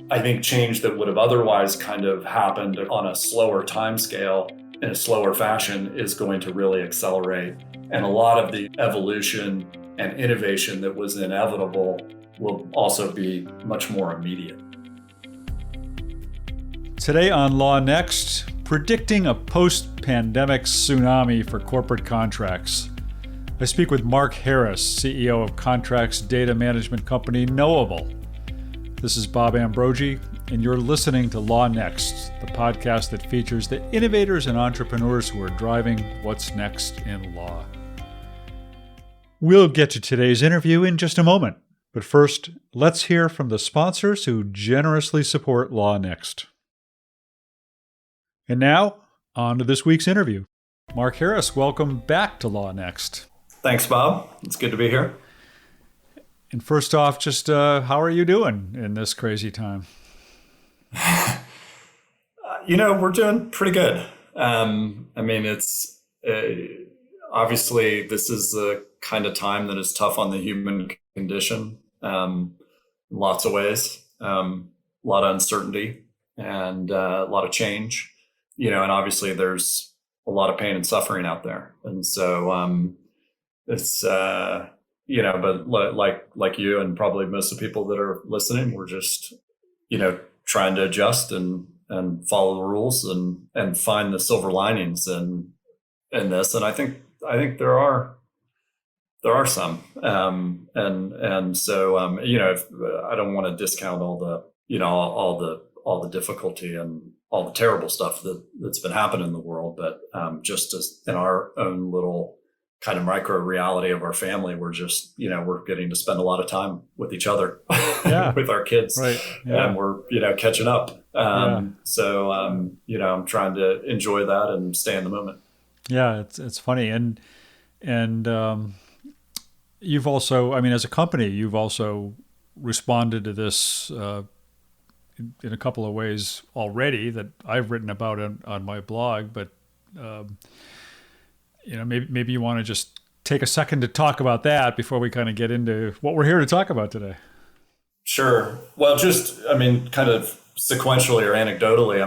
I think change that would have otherwise kind of happened on a slower time scale in a slower fashion is going to really accelerate. And a lot of the evolution and innovation that was inevitable will also be much more immediate. Today on Law Next, predicting a post-pandemic tsunami for corporate contracts. I speak with Mark Harris, CEO of contracts data management company Knowable. This is Bob Ambrogi, and you're listening to Law Next, the podcast that features the innovators and entrepreneurs who are driving what's next in law. We'll get to today's interview in just a moment, but first, let's hear from the sponsors who generously support Law Next. And now, on to this week's interview. Mark Harris, welcome back to Law Next. Thanks, Bob. It's good to be here. And first off, just how are you doing in this crazy time? We're doing pretty good. It's obviously this is the kind of time that is tough on the human condition in lots of ways. A lot of uncertainty and a lot of change, and obviously there's a lot of pain and suffering out there. And so it's, but like you and probably most of the people that are listening, we're just, trying to adjust and follow the rules and find the silver linings in this. And I think there are some, and so, if, I don't want to discount all the difficulty and all the terrible stuff that's been happening in the world, but just as in our own little kind of micro reality of our family, we're just, we're getting to spend a lot of time with each other, with our kids, right. Yeah. And we're, catching up. So, I'm trying to enjoy that and stay in the moment. Yeah, it's funny. And you've also, as a company, you've also responded to this in a couple of ways already that I've written about on my blog, but maybe you want to just take a second to talk about that before we kind of get into what we're here to talk about today. Sure. Well, just, kind of sequentially or anecdotally,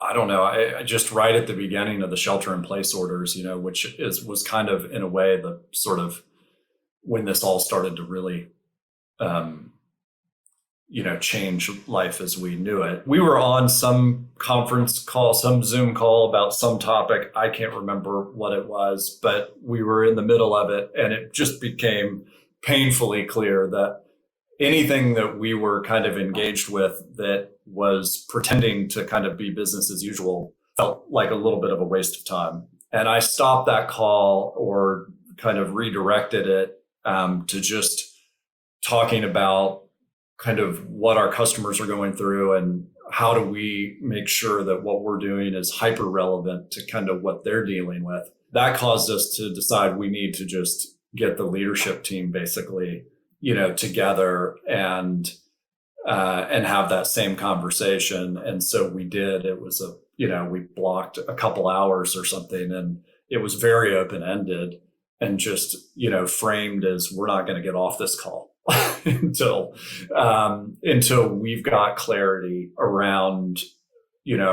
I just right at the beginning of the shelter in place orders, which was kind of in a way the sort of when this all started to really, change life as we knew it. We were on some conference call, some Zoom call about some topic. I can't remember what it was, but we were in the middle of it, and it just became painfully clear that anything that we were kind of engaged with that was pretending to kind of be business as usual felt like a little bit of a waste of time. And I stopped that call or kind of redirected it to just talking about kind of what our customers are going through and how do we make sure that what we're doing is hyper relevant to kind of what they're dealing with. That caused us to decide we need to just get the leadership team basically, together and have that same conversation. And so we did. It was we blocked a couple hours or something, and it was very open-ended and just, framed as we're not going to get off this call until we've got clarity around,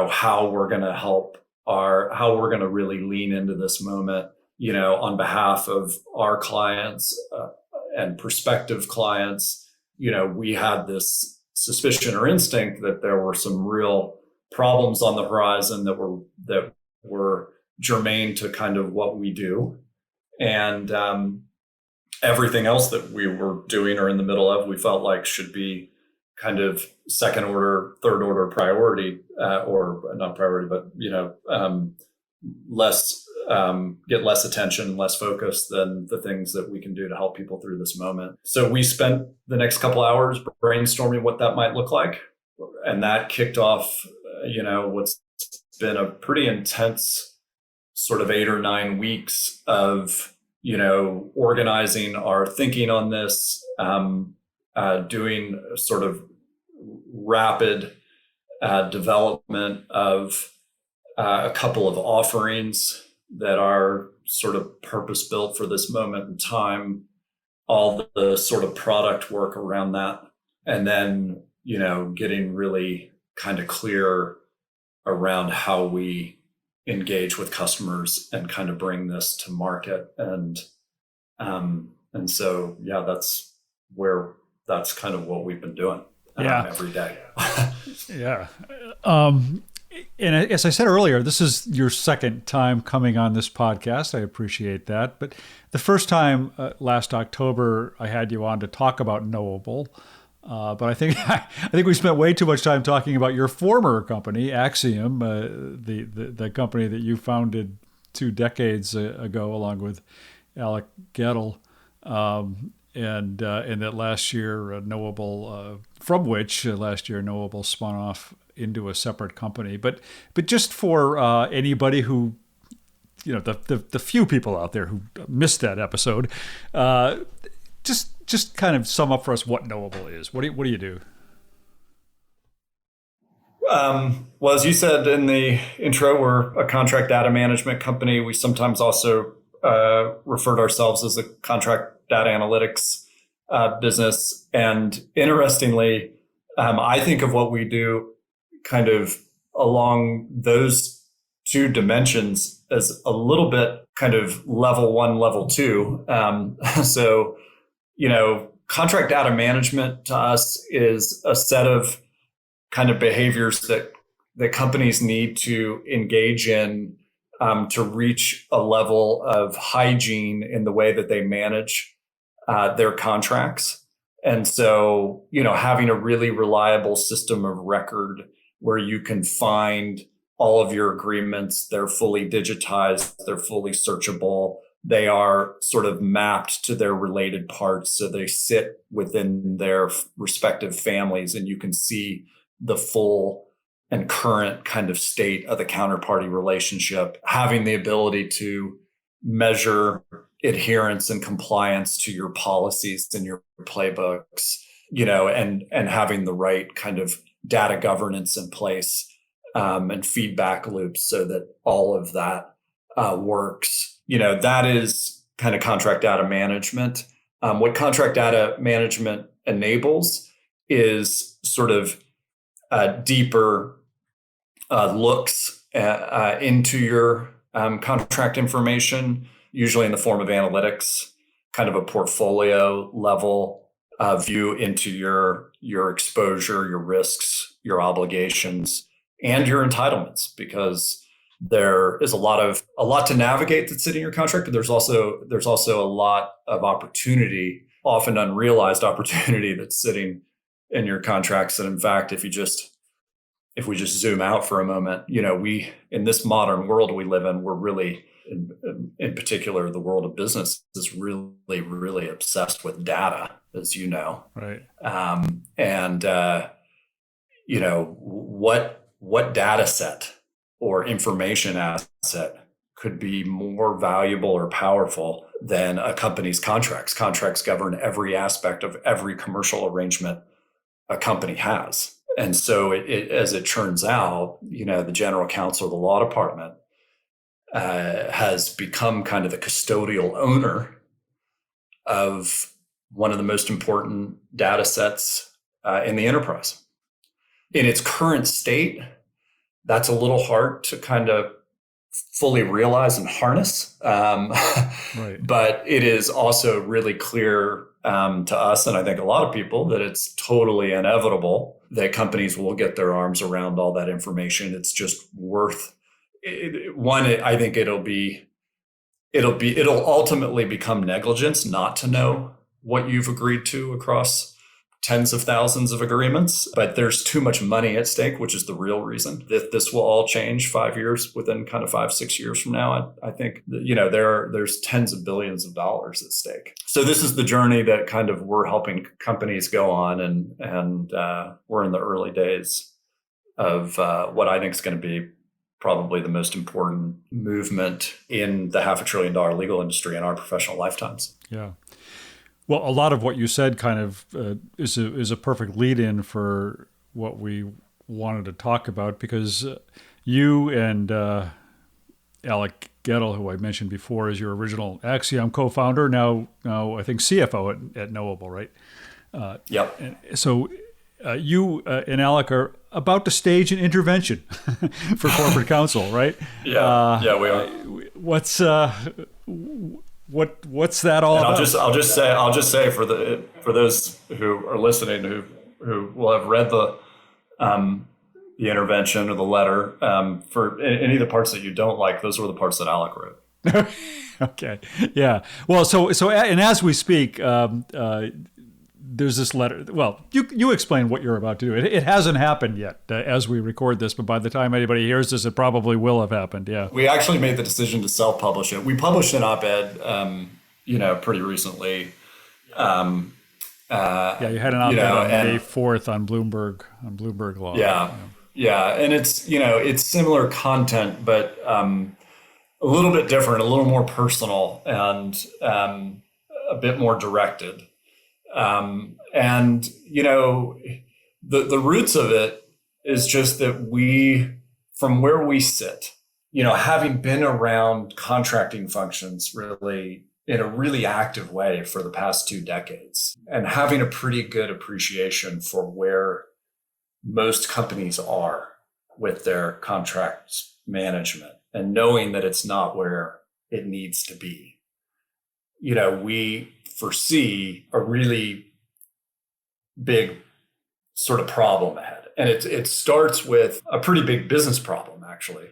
how we're going to how we're going to really lean into this moment, on behalf of our clients and prospective clients. We had this suspicion or instinct that there were some real problems on the horizon that were germane to kind of what we do. And everything else that we were doing or in the middle of, we felt like should be kind of second order, third order priority, or not priority, but, get less attention, less focus than the things that we can do to help people through this moment. So we spent the next couple hours brainstorming what that might look like. And that kicked off, what's been a pretty intense sort of 8 or 9 weeks of, organizing our thinking on this, doing sort of rapid development of a couple of offerings that are sort of purpose built for this moment in time, all the sort of product work around that. and then, getting really kind of clear around how we engage with customers and kind of bring this to market. And so, yeah, that's kind of what we've been doing every day. Yeah. And as I said earlier, this is your second time coming on this podcast. I appreciate that. But the first time last October, I had you on to talk about Knowable. But I think we spent way too much time talking about your former company, Axiom, the company that you founded 2 decades ago, along with Alec Guettel, and that last year Knowable, from which last year Knowable spun off into a separate company. But just for anybody who, the few people out there who missed that episode, just kind of sum up for us what Knowable is. What do you do? Well, as you said in the intro, we're a contract data management company. We sometimes also referred ourselves as a contract data analytics business. And interestingly, I think of what we do kind of along those 2 dimensions as a little bit kind of level 1, level 2. So, contract data management to us is a set of kind of behaviors that companies need to engage in to reach a level of hygiene in the way that they manage their contracts. And so, having a really reliable system of record where you can find all of your agreements, they're fully digitized, they're fully searchable, they are sort of mapped to their related parts. So they sit within their respective families, and you can see the full and current kind of state of the counterparty relationship, having the ability to measure adherence and compliance to your policies and your playbooks, and having the right kind of data governance in place, and feedback loops so that all of that works. That is kind of contract data management. What contract data management enables is sort of deeper looks into your contract information, usually in the form of analytics, kind of a portfolio level view into your exposure, your risks, your obligations, and your entitlements, because there is a lot to navigate that's sitting in your contract, but there's also a lot of opportunity, often unrealized opportunity, that's sitting in your contracts. And in fact, if we just zoom out for a moment, we, in this modern world we live in, we're really, in particular, the world of business is really, really obsessed with data, as you know. Right. What data set or information asset could be more valuable or powerful than a company's contracts? Contracts govern every aspect of every commercial arrangement a company has. And so as it turns out, the general counsel, the law department, has become kind of the custodial owner of one of the most important data sets in the enterprise. In its current state, that's a little hard to kind of fully realize and harness. Right. But it is also really clear to us, and I think a lot of people, that it's totally inevitable that companies will get their arms around all that information. It's just worth it. One, I think it'll ultimately become negligence not to know what you've agreed to across tens of thousands of agreements, but there's too much money at stake, which is the real reason that this will all change 5 years, within kind of 5-6 years from now. I think that, there's tens of billions of dollars at stake. So this is the journey that kind of we're helping companies go on, and we're in the early days of what I think is going to be probably the most important movement in the $500 billion legal industry in our professional lifetimes. Yeah. Well, a lot of what you said kind of is a perfect lead-in for what we wanted to talk about, because you and Alec Guettel, who I mentioned before, is your original Axiom co-founder, now I think CFO at Knowable, right? Yep. And so you and Alec are about to stage an intervention for corporate counsel, right? Yeah, we are. What's that all And about? I'll just say for those who are listening who will have read the intervention or the letter, for any of the parts that you don't like, those were the parts that Alec wrote. Okay. Yeah. Well, so and as we speak, there's this letter. Well, you explain what you're about to do. It hasn't happened yet as we record this, but by the time anybody hears this, it probably will have happened. Yeah. We actually made the decision to self-publish it. We published an op-ed, pretty recently. Yeah, you had an op-ed on May 4th on Bloomberg Law. Yeah, and it's similar content, but a little bit different, a little more personal, and a bit more directed. The roots of it is just that from where we sit, having been around contracting functions really in a really active way for the past 2 decades, and having a pretty good appreciation for where most companies are with their contracts management, and knowing that it's not where it needs to be. We foresee a really big sort of problem ahead. And it starts with a pretty big business problem, actually.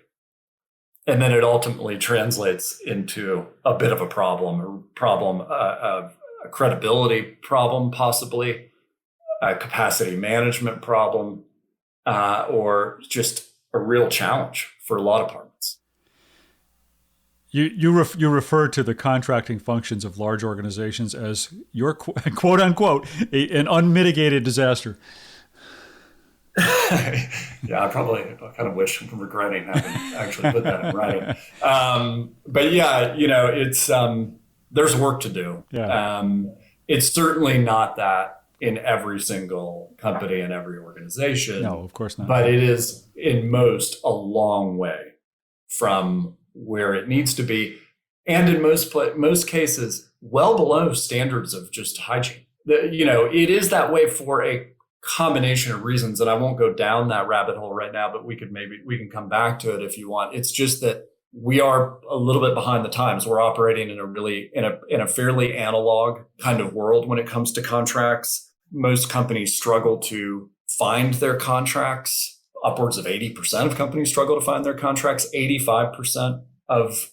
And then it ultimately translates into a bit of a credibility problem, possibly a capacity management problem, or just a real challenge for a lot of departments. You refer to the contracting functions of large organizations as your quote unquote an unmitigated disaster. Yeah, I kind of wish I'm regretting having actually put that in writing. But yeah, it's there's work to do. Yeah. It's certainly not that in every single company and every organization. No, of course not. But it is in most a long way from where it needs to be, and in most cases, well below standards of just hygiene. It is that way for a combination of reasons, and I won't go down that rabbit hole right now, but we can come back to it if you want. It's just that we are a little bit behind the times. We're operating in a fairly analog kind of world when it comes to contracts. Most companies struggle to find their contracts. Upwards of 80% of companies struggle to find their contracts. 85% of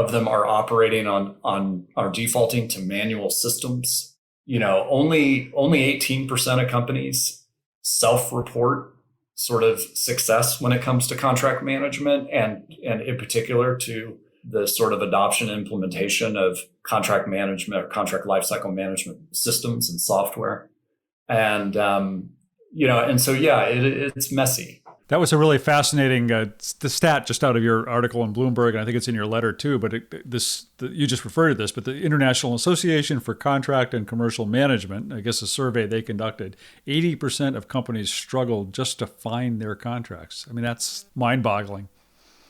them are operating are defaulting to manual systems. Only 18% of companies self-report sort of success when it comes to contract management, and in particular to the sort of adoption and implementation of contract management or contract lifecycle management systems and software. And it's messy. That was a really fascinating the stat just out of your article in Bloomberg, and I think it's in your letter too. But you just referred to this, but the International Association for Contract and Commercial Management, I guess a survey they conducted, 80% of companies struggled just to find their contracts. I mean, that's mind-boggling.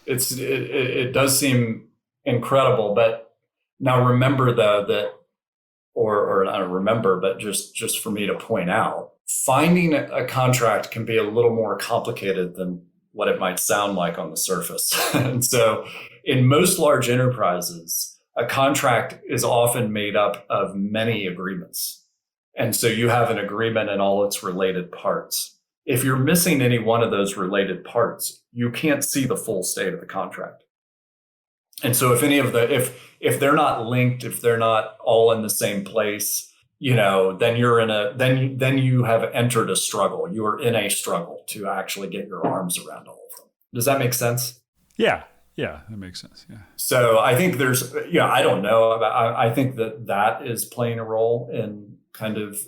It does seem incredible, but now remember though that, or not remember, but just for me to point out, finding a contract can be a little more complicated than what it might sound like on the surface. And so in most large enterprises, a contract is often made up of many agreements. And so you have an agreement and all its related parts. If you're missing any one of those related parts, you can't see the full state of the contract. And so if they're not linked, if they're not all in the same place, then you have entered a struggle. You are in a struggle to actually get your arms around all of them. Does that make sense? Yeah, that makes sense. Yeah. So I think I don't know. I think that is playing a role in kind of,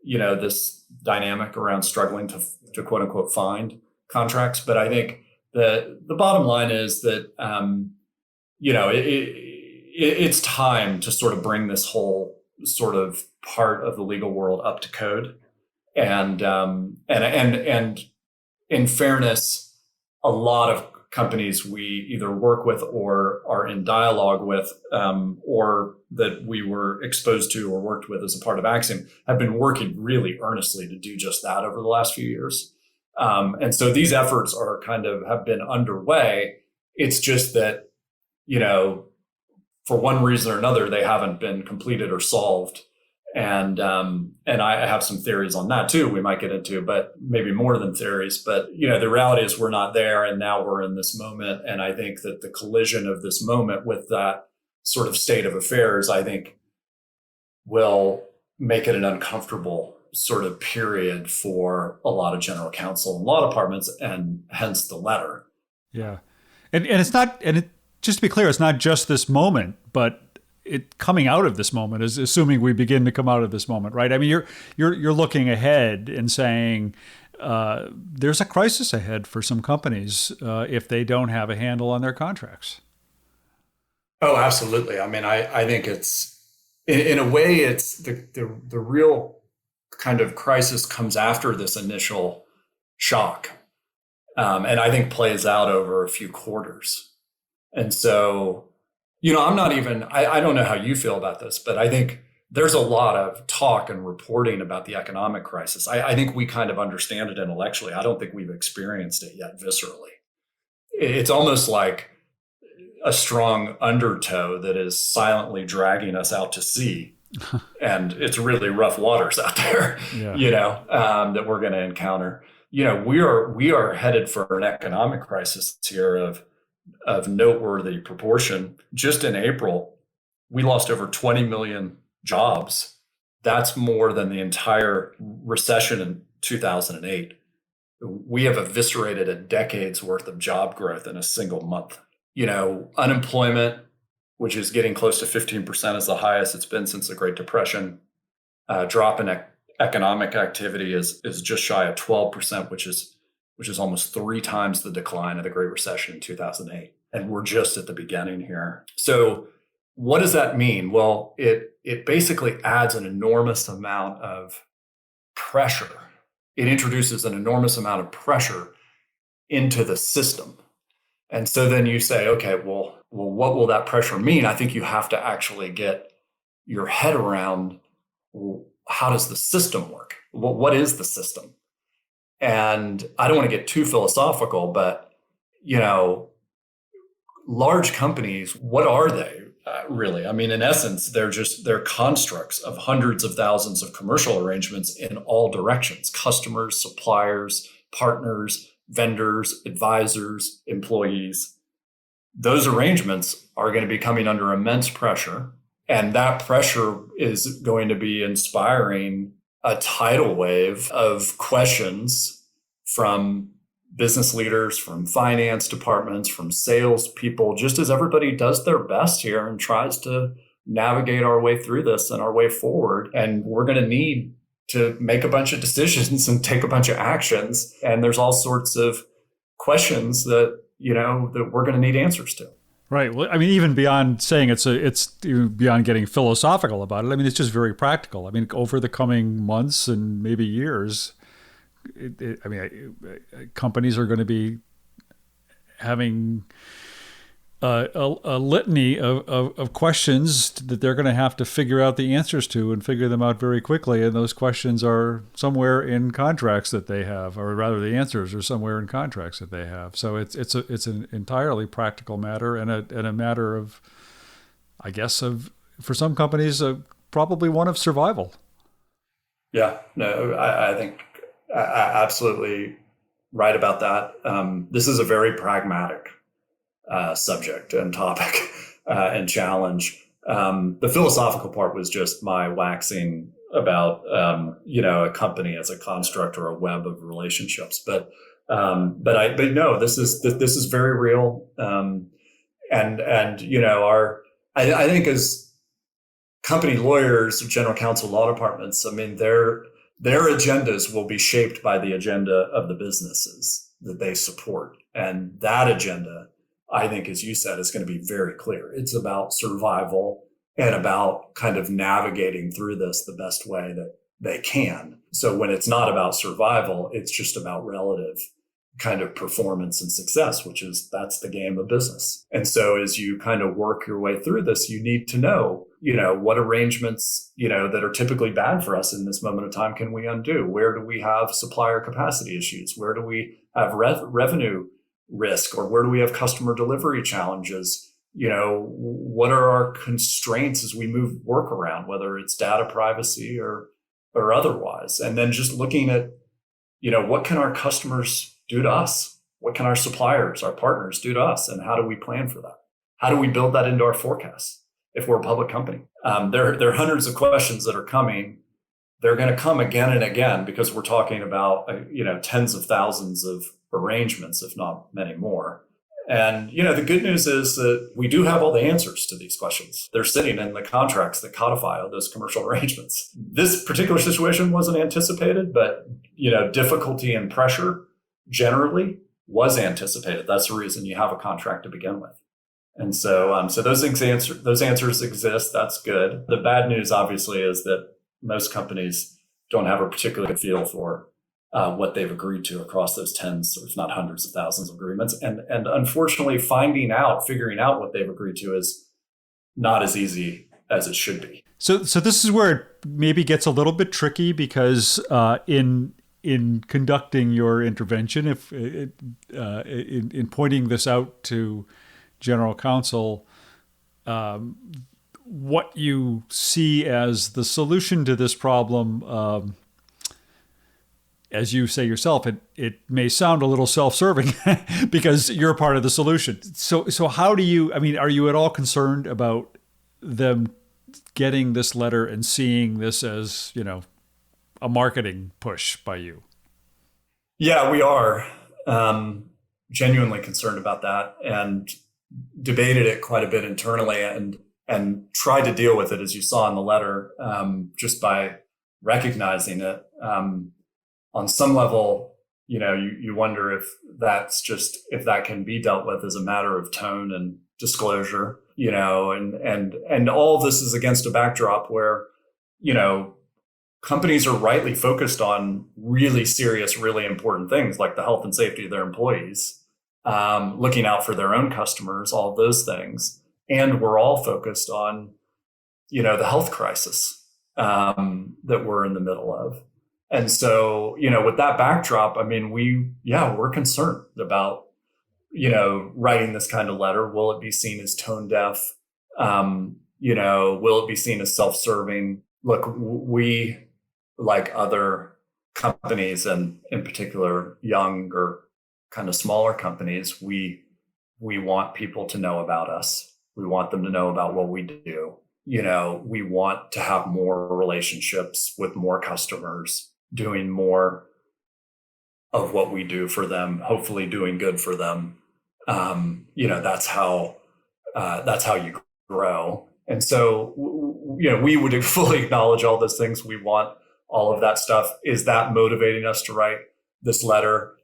this dynamic around struggling to quote unquote find contracts. But I think the bottom line is that, it's time to sort of bring this whole sort of part of the legal world up to code. And in fairness, a lot companies we either work with or are in dialogue with, or that we were exposed to or worked with as a part of Axiom, have been working really earnestly to do just that over the last few years. And so these efforts are have been underway. It's just that, for one reason or another, they haven't been completed or solved. And I have some theories on that too, we might get into, but maybe more than theories. But, the reality is we're not there, and now we're in this moment. And I think that the collision of this moment with that sort of state of affairs, I think, will make it an uncomfortable sort of period for a lot of general counsel and law departments, and hence the letter. Yeah. And it's not, just to be clear, it's not just this moment, but it coming out of this moment is assuming we begin to come out of this moment, right? I mean, you're looking ahead and saying there's a crisis ahead for some companies if they don't have a handle on their contracts. Oh, absolutely. I mean, I think it's in a way it's the real kind of crisis comes after this initial shock, and I think plays out over a few quarters. And so, I'm not even, I don't know how you feel about this, but I think there's a lot of talk and reporting about the economic crisis. I think we kind of understand it intellectually. I don't think we've experienced it yet viscerally. It's almost like a strong undertow that is silently dragging us out to sea. And it's really rough waters out there, that we're going to encounter. We are headed for an economic crisis here of noteworthy proportion. Just in April, we lost over 20 million jobs. That's more than the entire recession in 2008. We have eviscerated a decade's worth of job growth in a single month. Unemployment, which is getting close to 15%, is the highest it's been since the Great Depression. Drop in economic activity is just shy of 12%, which is almost 3 times the decline of the Great Recession in 2008. And we're just at the beginning here. So what does that mean? Well, it basically adds an enormous amount of pressure. It introduces an enormous amount of pressure into the system. And so then you say, okay, well, what will that pressure mean? I think you have to actually get your head around, how does the system work? What is the system? And I don't want to get too philosophical, but, large companies, what are they really? I mean, in essence, they're constructs of hundreds of thousands of commercial arrangements in all directions: customers, suppliers, partners, vendors, advisors, employees. Those arrangements are going to be coming under immense pressure. And that pressure is going to be inspiring a tidal wave of questions from business leaders, from finance departments, from sales people, just as everybody does their best here and tries to navigate our way through this and our way forward. And we're going to need to make a bunch of decisions and take a bunch of actions. And there's all sorts of questions that, that we're going to need answers to. Right. Well, I mean, even beyond saying it's even beyond getting philosophical about it. I mean, it's just very practical. I mean, over the coming months and maybe years, companies are going to be having a litany of questions that they're going to have to figure out the answers to and figure them out very quickly. And those questions are somewhere in contracts that they have, or rather the answers are somewhere in contracts that they have. So it's an entirely practical matter and a matter of, I guess, for some companies, probably one of survival. Yeah, no, I think absolutely right about that. This is a very pragmatic subject and topic and challenge. The philosophical part was just my waxing about a company as a construct or a web of relationships. But no, this is very real. I think as company lawyers, general counsel, law departments, I mean, their agendas will be shaped by the agenda of the businesses that they support, and that agenda, I think, as you said, is going to be very clear. It's about survival and about kind of navigating through this the best way that they can. So when it's not about survival, it's just about relative kind of performance and success, which is that's the game of business. And so as you kind of work your way through this, you need to know, what arrangements, that are typically bad for us in this moment of time can we undo? Where do we have supplier capacity issues? Where do we have revenue risk, or where do we have customer delivery challenges? What are our constraints as we move work around, whether it's data privacy or otherwise? And then just looking at, what can our customers do to us? What can our suppliers, our partners do to us? And how do we plan for that? How do we build that into our forecasts if we're a public company? There are hundreds of questions that are coming. They're going to come again and again because we're talking about, tens of thousands of arrangements, if not many more. And, the good news is that we do have all the answers to these questions. They're sitting in the contracts that codify all those commercial arrangements. This particular situation wasn't anticipated, but, difficulty and pressure generally was anticipated. That's the reason you have a contract to begin with. And so those answers exist. That's good. The bad news, obviously, is that most companies don't have a particular good feel for what they've agreed to across those tens, if not hundreds of thousands of agreements. And unfortunately, figuring out what they've agreed to is not as easy as it should be. So this is where it maybe gets a little bit tricky because in conducting your intervention, in pointing this out to general counsel, what you see as the solution to this problem, as you say yourself, it may sound a little self-serving because you're a part of the solution. So how do you, are you at all concerned about them getting this letter and seeing this as, a marketing push by you? Yeah, we are genuinely concerned about that and debated it quite a bit internally and tried to deal with it, as you saw in the letter, just by recognizing it. On some level, you wonder if that can be dealt with as a matter of tone and disclosure, and all of this is against a backdrop where, companies are rightly focused on really serious, really important things like the health and safety of their employees, looking out for their own customers, all of those things. And we're all focused on, the health crisis that we're in the middle of. And so, with that backdrop, we're concerned about, writing this kind of letter. Will it be seen as tone deaf? Will it be seen as self-serving? Look, we, like other companies, and in particular, younger, kind of smaller companies, we want people to know about us. We want them to know about what we do. We want to have more relationships with more customers, doing more of what we do for them, hopefully doing good for them. That's how you grow. And so, we would fully acknowledge all those things. We want all of that stuff. Is that motivating us to write this letter?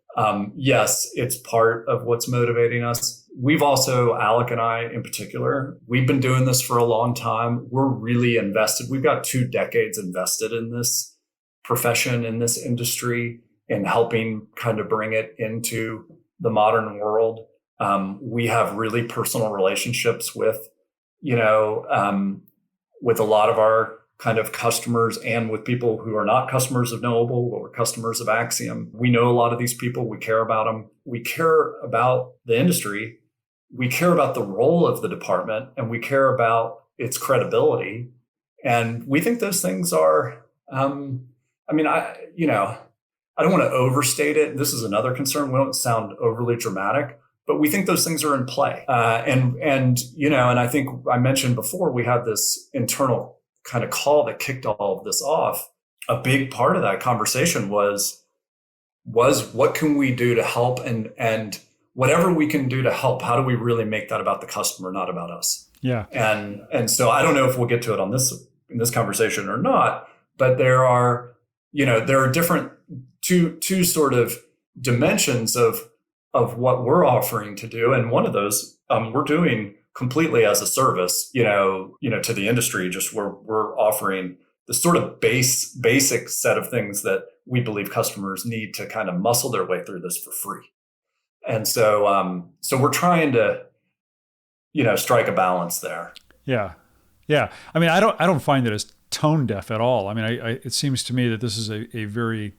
Yes, it's part of what's motivating us. We've also, Alec and I in particular, we've been doing this for a long time. We're really invested. We've got 2 decades invested in this profession, in this industry, in helping kind of bring it into the modern world. We have really personal relationships with, with a lot of our kind of customers and with people who are not customers of Knowable, but were customers of Axiom. We know a lot of these people. We care about them. We care about the industry. We care about the role of the department, and we care about its credibility. And we think those things are, I don't want to overstate it. This is another concern. We don't sound overly dramatic, but we think those things are in play. And I think I mentioned before, we had this internal kind of call that kicked all of this off. A big part of that conversation was what can we do to help, and whatever we can do to help, how do we really make that about the customer, not about us? Yeah. And so I don't know if we'll get to it in this conversation or not, but there are different two sort of dimensions of what we're offering to do. And one of those we're doing completely as a service, to the industry. Just we're offering the sort of basic set of things that we believe customers need to kind of muscle their way through this for free. And so we're trying to, strike a balance there. Yeah. Yeah. I mean, I don't find it as tone deaf at all. I mean, it seems to me that this is a very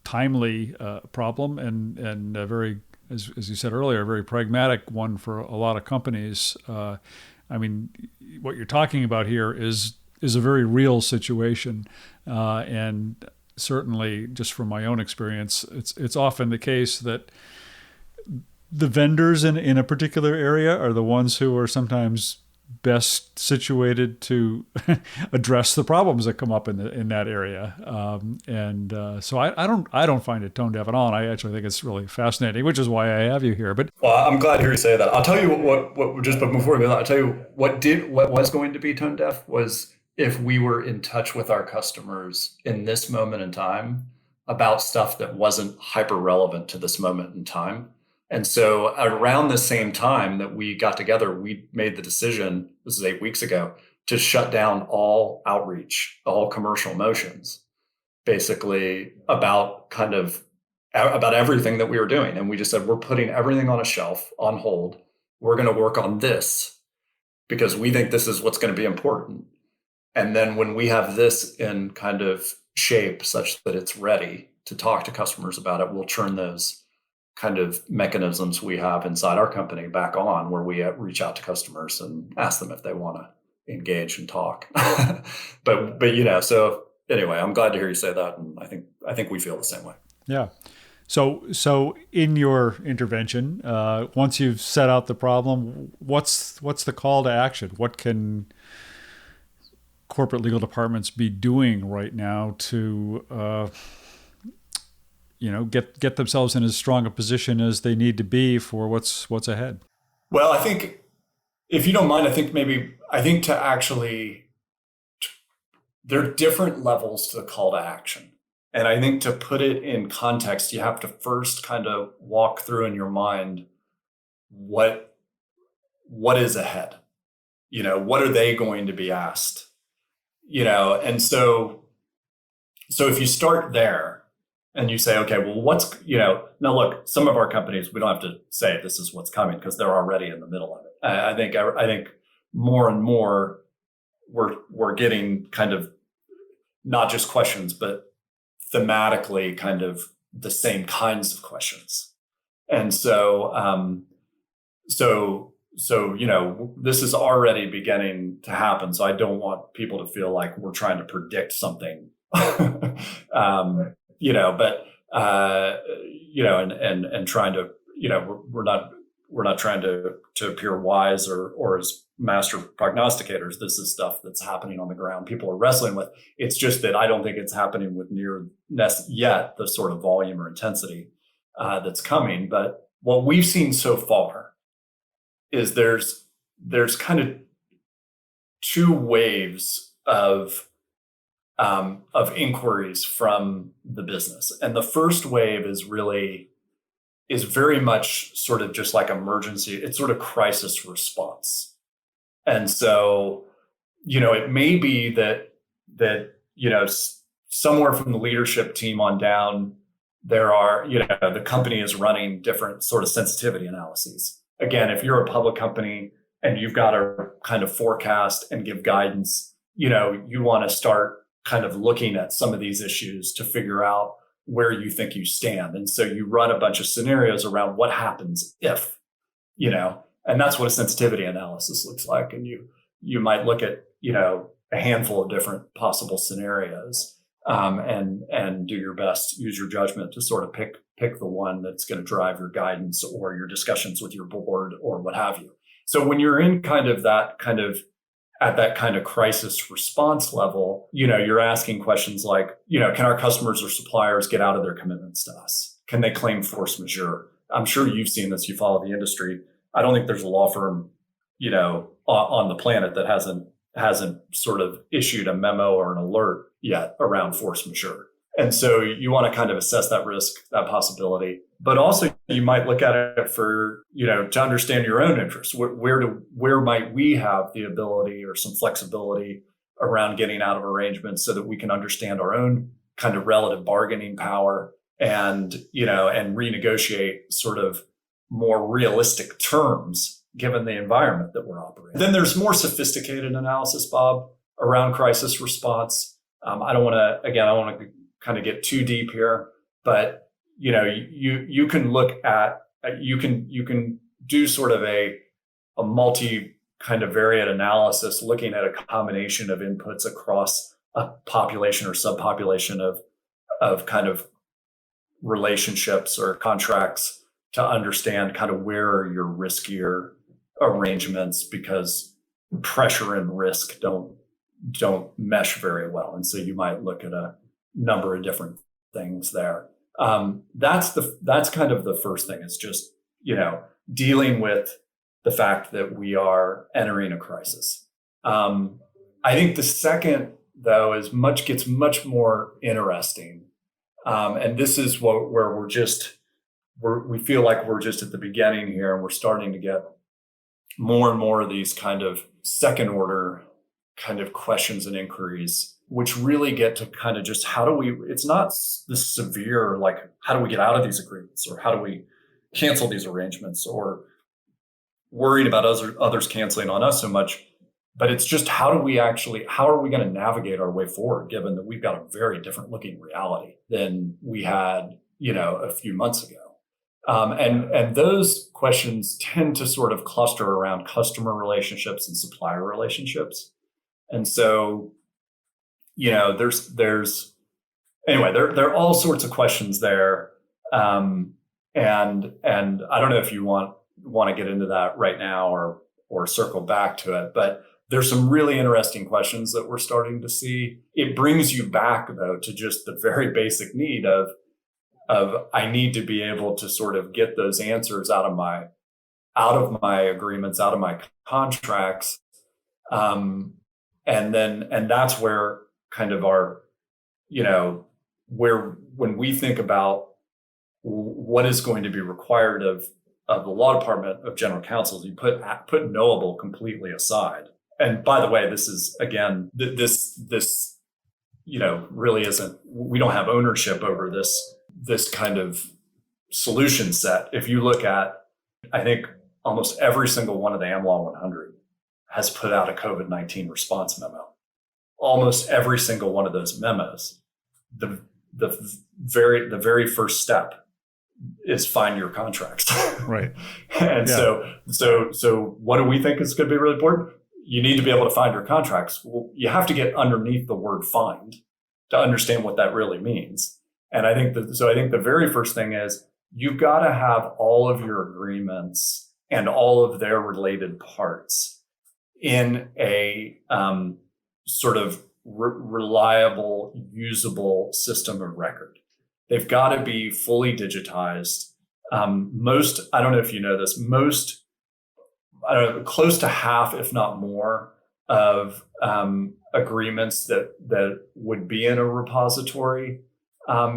timely problem and a very, as you said earlier, a very pragmatic one for a lot of companies. I mean, what you're talking about here is a very real situation, and certainly, just from my own experience, it's often the case that the vendors in a particular area are the ones who are sometimes best situated to address the problems that come up in that area. So I don't find it tone deaf at all, and I actually think it's really fascinating, which is why I have you here. But Well, I'm glad to hear you say that. I'll tell you what just but before we go, I'll tell you what was going to be tone deaf was if we were in touch with our customers in this moment in time about stuff that wasn't hyper relevant to this moment in time. And so around the same time that we got together, we made the decision, this is 8 weeks ago, to shut down all outreach, all commercial motions, basically about everything that we were doing. And we just said, we're putting everything on a shelf, on hold. We're going to work on this because we think this is what's going to be important. And then when we have this in kind of shape such that it's ready to talk to customers about it, we'll turn those kind of mechanisms we have inside our company back on, where we reach out to customers and ask them if they want to engage and talk. but so anyway, I'm glad to hear you say that, and I think we feel the same way. yeah. So in your intervention, once you've set out the problem, what's the call to action? What can corporate legal departments be doing right now to get themselves in as strong a position as they need to be for what's ahead? Well, I think, if you don't mind, I think to actually, there are different levels to the call to action. And I think to put it in context, you have to first kind of walk through in your mind what is ahead. What are they going to be asked? And so if you start there and you say, okay, well, now look, some of our companies, we don't have to say this is what's coming because they're already in the middle of it. I think more and more we're getting kind of not just questions, but thematically kind of the same kinds of questions. And so this is already beginning to happen. So I don't want people to feel like we're trying to predict something, and trying to, we're not trying to appear wise or as master prognosticators. This is stuff that's happening on the ground. People are wrestling with. It's just that I don't think it's happening with near yet the sort of volume or intensity that's coming. But what we've seen so far is there's kind of two waves of inquiries from the business. And the first wave is very much sort of just like emergency. It's sort of crisis response. And so, it may be that somewhere from the leadership team on down, there are, the company is running different sort of sensitivity analyses. Again, if you're a public company and you've got to kind of forecast and give guidance, you want to start kind of looking at some of these issues to figure out where you think you stand. And so you run a bunch of scenarios around what happens if, and that's what a sensitivity analysis looks like. And you might look at, a handful of different possible scenarios, and do your best, use your judgment to sort of pick the one that's going to drive your guidance or your discussions with your board or what have you. So when you're in at that kind of crisis response level, you're asking questions like, can our customers or suppliers get out of their commitments to us? Can they claim force majeure? I'm sure you've seen this, you follow the industry. I don't think there's a law firm, on the planet that hasn't sort of issued a memo or an alert yet around force majeure. And so you want to kind of assess that risk, that possibility, but also you might look at it for, to understand your own interests. Where might we have the ability or some flexibility around getting out of arrangements so that we can understand our own kind of relative bargaining power and renegotiate sort of more realistic terms given the environment that we're operating. Then there's more sophisticated analysis, Bob, around crisis response. I don't want to kind of get too deep here, but you can look at, you can do sort of a multi kind of variant analysis looking at a combination of inputs across a population or subpopulation of kind of relationships or contracts to understand kind of where are your riskier arrangements, because pressure and risk don't mesh very well. And so you might look at a number of different things there. That's kind of the first thing. It's just, dealing with the fact that we are entering a crisis. I think the second, though, gets much more interesting. And this is where we feel like we're just at the beginning here, and we're starting to get more and more of these kind of second order kind of questions and inquiries, which really get to kind of just it's not this severe, like, how do we get out of these agreements, or how do we cancel these arrangements, or worrying about others canceling on us so much, but it's just how are we going to navigate our way forward, given that we've got a very different looking reality than we had, a few months ago. And those questions tend to sort of cluster around customer relationships and supplier relationships. And so, there are all sorts of questions there. And I don't know if you want to get into that right now or circle back to it, but there's some really interesting questions that we're starting to see. It brings you back, though, to just the very basic need of I need to be able to sort of get those answers out of my agreements, out of my contracts. And that's where kind of our, when we think about what is going to be required of the law department of general counsels, you put knowable completely aside. And by the way, this is, again, this really isn't, we don't have ownership over this kind of solution set. If you look at, I think almost every single one of the AmLaw 100 has put out a COVID-19 response memo. Almost every single one of those memos, the very first step is find your contracts. Right. And so what do we think is going to be really important? You need to be able to find your contracts. Well, you have to get underneath the word find to understand what that really means. And I think the very first thing is you've got to have all of your agreements and all of their related parts in a sort of reliable, usable system of record. They've got to be fully digitized. I don't know if you know this, close to half, if not more, of agreements that would be in a repository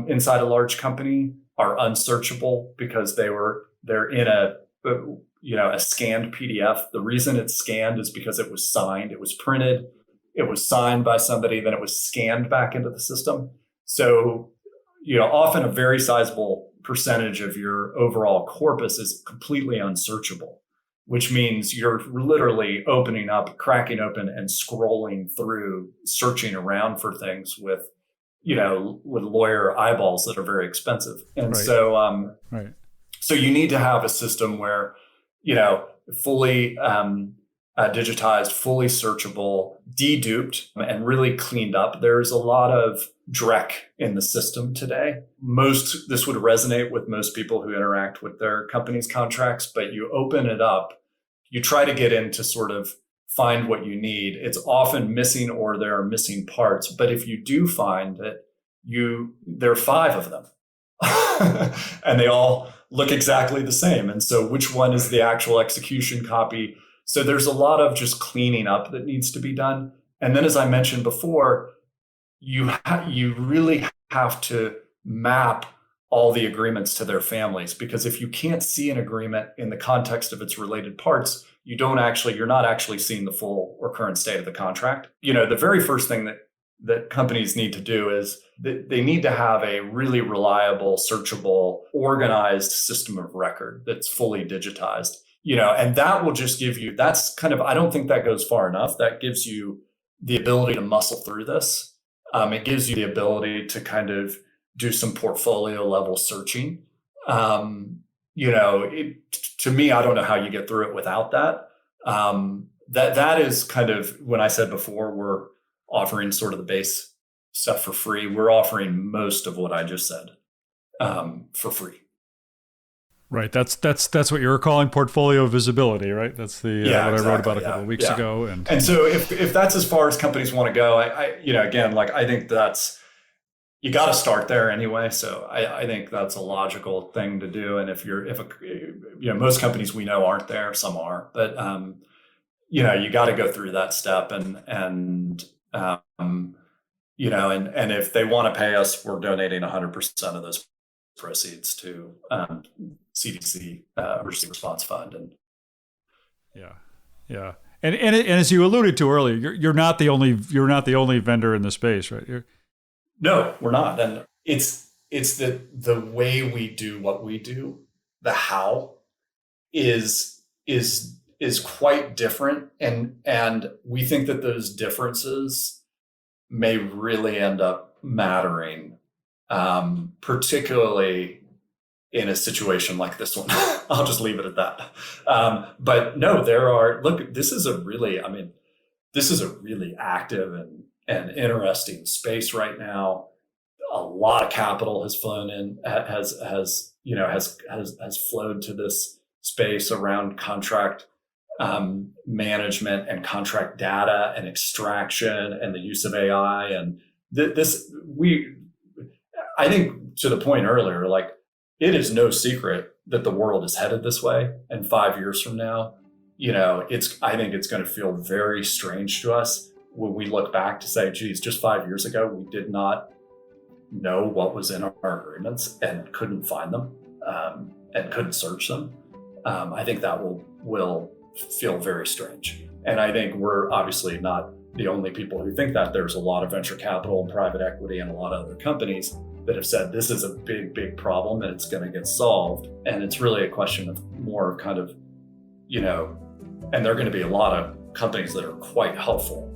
inside a large company are unsearchable because they're in a scanned PDF. The reason it's scanned is because it was signed, it was printed, it was signed by somebody, then it was scanned back into the system. So, often a very sizable percentage of your overall corpus is completely unsearchable, which means you're literally cracking open and scrolling through, searching around for things with lawyer eyeballs that are very expensive. And so, so you need to have a system where, fully digitized, fully searchable, deduped, and really cleaned up. There's a lot of dreck in the system today. This would resonate with most people who interact with their company's contracts, but you open it up, you try to get in to sort of find what you need. It's often missing or there are missing parts. But if you do find it, there are 5 of them and they all look exactly the same. And so which one is the actual execution copy? So there's a lot of just cleaning up that needs to be done. And then, as I mentioned before, you really have to map all the agreements to their families, because if you can't see an agreement in the context of its related parts, you're not actually seeing the full or current state of the contract. The very first thing that companies need to do is they need to have a really reliable, searchable, organized system of record that's fully digitized. And that will just give you, that's kind of, I don't think that goes far enough. That gives you the ability to muscle through this. It gives you the ability to kind of do some portfolio level searching. To me, I don't know how you get through it without that. That is kind of, when I said before, we're offering sort of the base stuff for free. We're offering most of what I just said for free. Right. That's what you were calling portfolio visibility, right? That's the what I wrote about a couple of weeks ago. And so if that's as far as companies want to go, I think that's, you got to start there anyway. So I think that's a logical thing to do. And most companies we know aren't there, some are, but you got to go through that step and if they want to pay us, we're donating 100% of those proceeds to CDC Emergency Response Fund. And and as you alluded to earlier, you're not the only vendor in the space, right? No, we're not. And it's the way we do what we do, the how is quite different, and we think that those differences may really end up mattering, particularly in a situation like this one. I'll just leave it at that. But no, this is a really active and interesting space right now. A lot of capital has flown in, has flowed to this space around contract management and contract data and extraction and the use of AI. And I think, to the point earlier, like, it is no secret that the world is headed this way. And 5 years from now, I think it's going to feel very strange to us when we look back to say, geez, just 5 years ago, we did not know what was in our agreements and couldn't find them and couldn't search them. I think that will feel very strange. And I think we're obviously not the only people who think that. There's a lot of venture capital and private equity and a lot of other companies that have said this is a big, big problem and it's going to get solved. And it's really a question of more kind of, and there are going to be a lot of companies that are quite helpful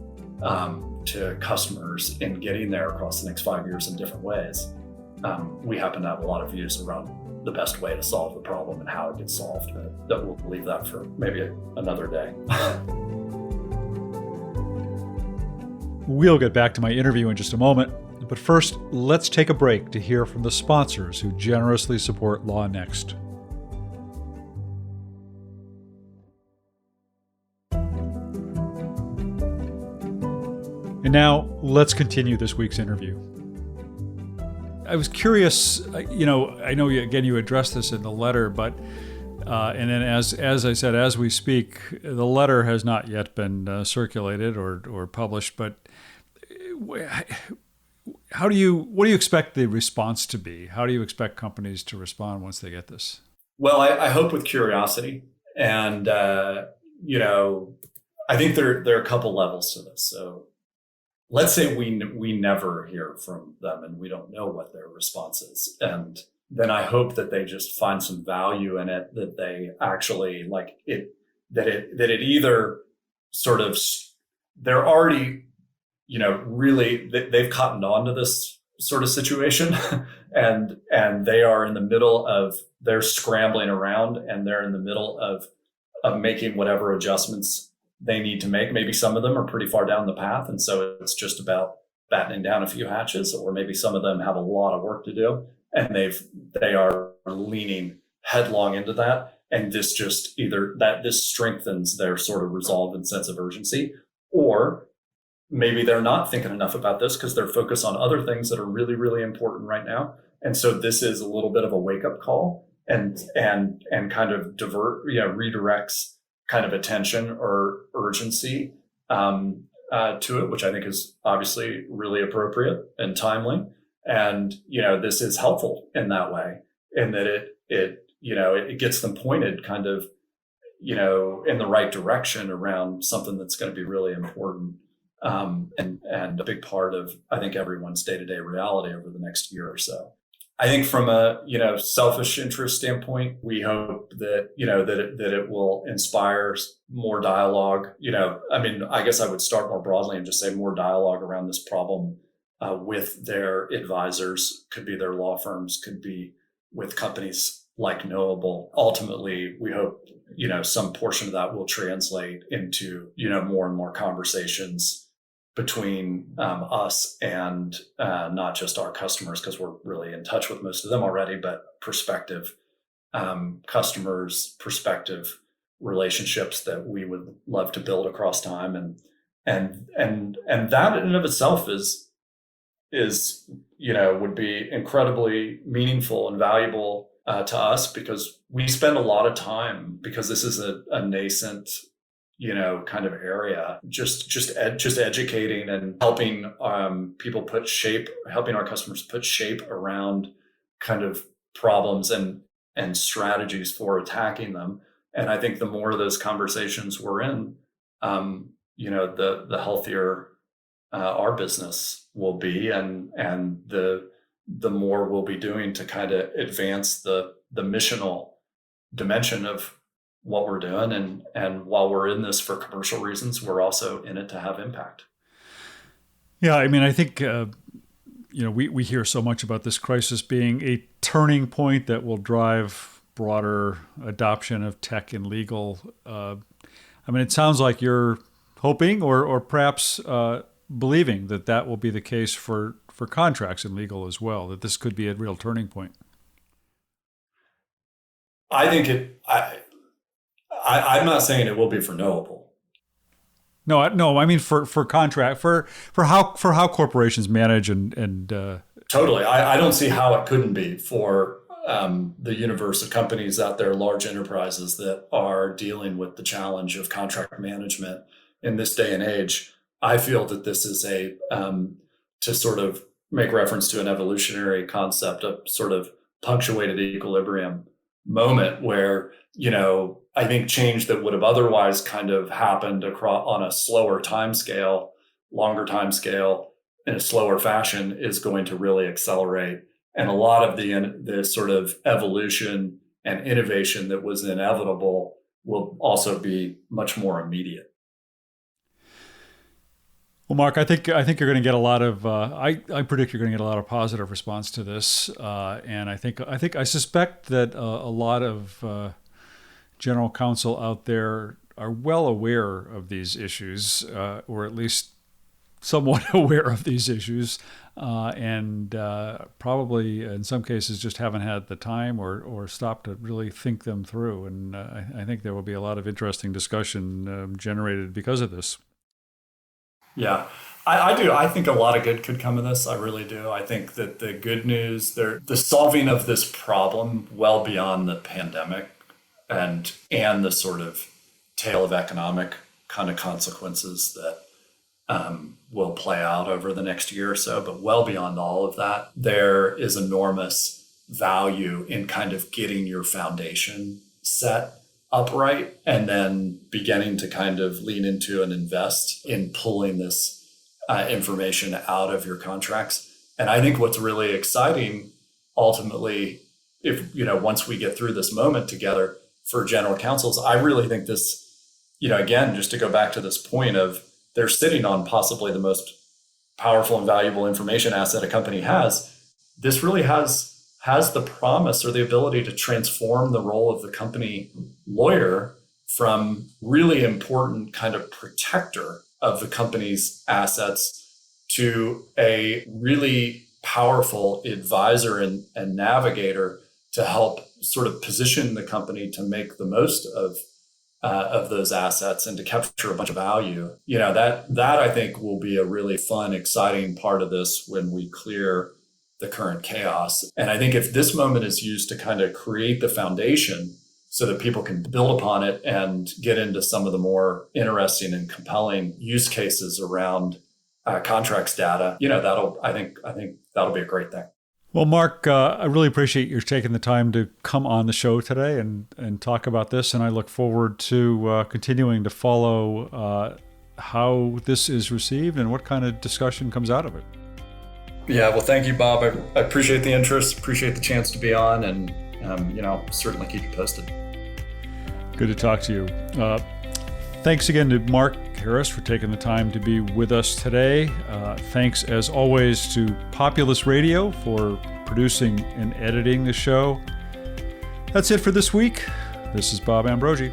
to customers in getting there across the next 5 years in different ways. We happen to have a lot of views around the best way to solve the problem and how it gets solved, but that we'll leave that for maybe another day. We'll get back to my interview in just a moment, but first, let's take a break to hear from the sponsors who generously support Law Next. And now, let's continue this week's interview. I was curious, I know you addressed this in the letter, but and then as I said, as we speak, the letter has not yet been circulated or published, but what do you expect the response to be? How do you expect companies to respond once they get this? Well, I hope with curiosity, and I think there are a couple levels to this. So let's say we never hear from them and we don't know what their response is, and then I hope that they just find some value in it, that they actually like it, that it either sort of, they're already, really, they've cottoned on to this sort of situation and they are in the middle of, they're scrambling around and they're in the middle of making whatever adjustments they need to make. Maybe some of them are pretty far down the path, and so it's just about battening down a few hatches, or maybe some of them have a lot of work to do and they are leaning headlong into that. And this just this strengthens their sort of resolve and sense of urgency, or maybe they're not thinking enough about this because they're focused on other things that are really, really important right now. And so this is a little bit of a wake up call and kind of redirects kind of attention or urgency to it, which I think is obviously really appropriate and timely. And, this is helpful in that way, in that it gets them pointed kind of, in the right direction around something that's going to be really important and a big part of, I think, everyone's day-to-day reality over the next year or so. I think from a, selfish interest standpoint, we hope that, that it will inspire more dialogue. I guess I would start more broadly and just say more dialogue around this problem with their advisors, could be their law firms, could be with companies like Knowable. Ultimately, we hope, some portion of that will translate into, more and more conversations between us and not just our customers, because we're really in touch with most of them already, but prospective customers, prospective relationships that we would love to build across time. And that in and of itself is would be incredibly meaningful and valuable to us, because we spend a lot of time, because this is a nascent kind of area, just educating and helping helping our customers put shape around kind of problems and strategies for attacking them. And I think the more of those conversations we're in, the healthier our business will be, and the more we'll be doing to kind of advance the missional dimension of what we're doing. And while we're in this for commercial reasons, we're also in it to have impact. Yeah, I think, we hear so much about this crisis being a turning point that will drive broader adoption of tech and legal. It sounds like you're hoping or perhaps believing that will be the case for contracts and legal as well, that this could be a real turning point. I think I'm not saying it will be for Knowable. No. I mean for contract for how corporations manage and totally. I don't see how it couldn't be for the universe of companies out there, large enterprises that are dealing with the challenge of contract management in this day and age. I feel that this is to sort of make reference to an evolutionary concept, of sort of punctuated equilibrium moment where, I think change that would have otherwise kind of happened on a slower time scale, longer time scale, in a slower fashion, is going to really accelerate. And a lot of the sort of evolution and innovation that was inevitable will also be much more immediate. Well, Mark, I think you're going to get a lot of. I predict you're going to get a lot of positive response to this, and I suspect that a lot of general counsel out there are well aware of these issues, or at least somewhat aware of these issues, and probably in some cases just haven't had the time or stopped to really think them through. And I think there will be a lot of interesting discussion generated because of this. Yeah, I do. I think a lot of good could come of this. I really do. I think that the good news, the solving of this problem well beyond the pandemic and the sort of tail of economic kind of consequences that will play out over the next year or so, but well beyond all of that, there is enormous value in kind of getting your foundation set upright and then beginning to kind of lean into and invest in pulling this information out of your contracts. And I think what's really exciting ultimately, if, once we get through this moment together for general counsels, I really think this, again, just to go back to this point of they're sitting on possibly the most powerful and valuable information asset a company has. This really has the promise or the ability to transform the role of the company lawyer from really important kind of protector of the company's assets to a really powerful advisor and navigator to help sort of position the company to make the most of those assets and to capture a bunch of value. That I think will be a really fun, exciting part of this when we clear the current chaos. And I think if this moment is used to kind of create the foundation so that people can build upon it and get into some of the more interesting and compelling use cases around contracts data, I think that'll be a great thing. Well, Mark, I really appreciate you taking the time to come on the show today and talk about this. And I look forward to continuing to follow how this is received and what kind of discussion comes out of it. Yeah, well, thank you, Bob. I appreciate the interest, appreciate the chance to be on, and certainly keep you posted. Good to talk to you. Thanks again to Mark Harris for taking the time to be with us today. Thanks, as always, to Populous Radio for producing and editing the show. That's it for this week. This is Bob Ambrogi.